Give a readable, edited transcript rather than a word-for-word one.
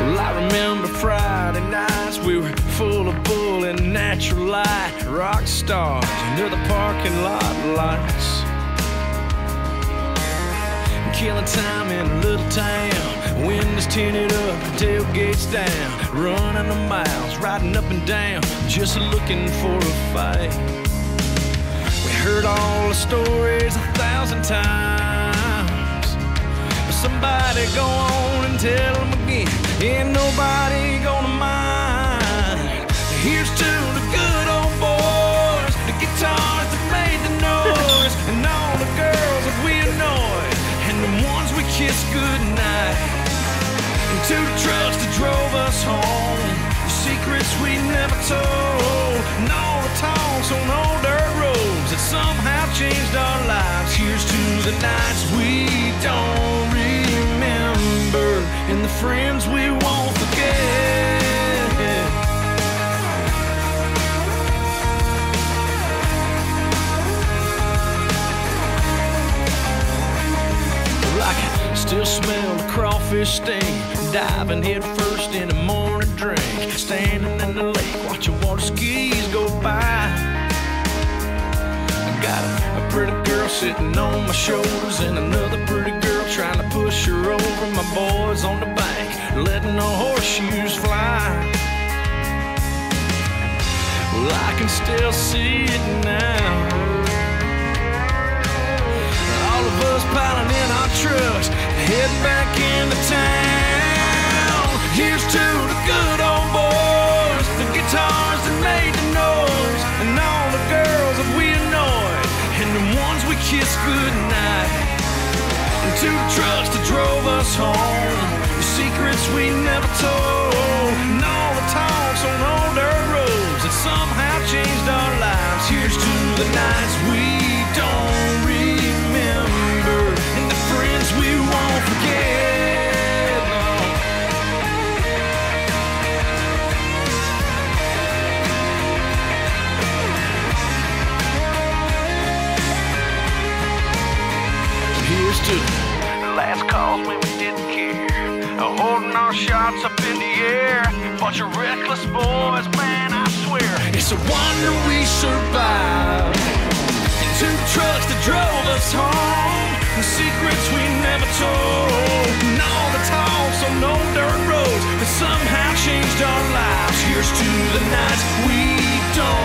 Well, I remember Friday nights, we were full of bull and natural light, rock stars under the parking lot lights, killing time in a little town. Windows tinted up, tailgates down, running the miles, riding up and down, just looking for a fight. We heard all the stories 1,000 times, but somebody go on and tell them again. Ain't nobody gonna mind. Here's to the good old boys, the guitars that made the noise, and all the girls that we annoyed, and the ones we kissed goodnight. And to the trucks that drove us home, the secrets we never told, and all the talks on old dirt roads that somehow changed our lives. Here's to the nights we don't remember, and the friends we won't forget. I can still smell the crawfish stain, diving head first in a morning drink, standing in the lake watching water skis go by. I got a pretty girl sitting on my shoulders, and another pretty girl trying to push her over. My boys on the bank letting our horseshoes fly. Well, I can still see it now, all of us piling in our trucks, heading back into town. Here's to the good old boys, the guitars that made the noise, and all the girls that we annoyed, and the ones we kissed goodnight. And to the trucks that drove us home, the secrets we never told, and all the talks on old dirt roads that somehow changed our lives. Here's to the nights we don't remember, and the friends we won't forget. No. Here's to the last calls when we didn't care, holding our shots up in the air. Bunch of reckless boys, man, I swear it's a wonder we survived. To the trucks that drove us home, the secrets we never told, and all the talks on old dirt roads that somehow changed our lives. Here's to the nights we don't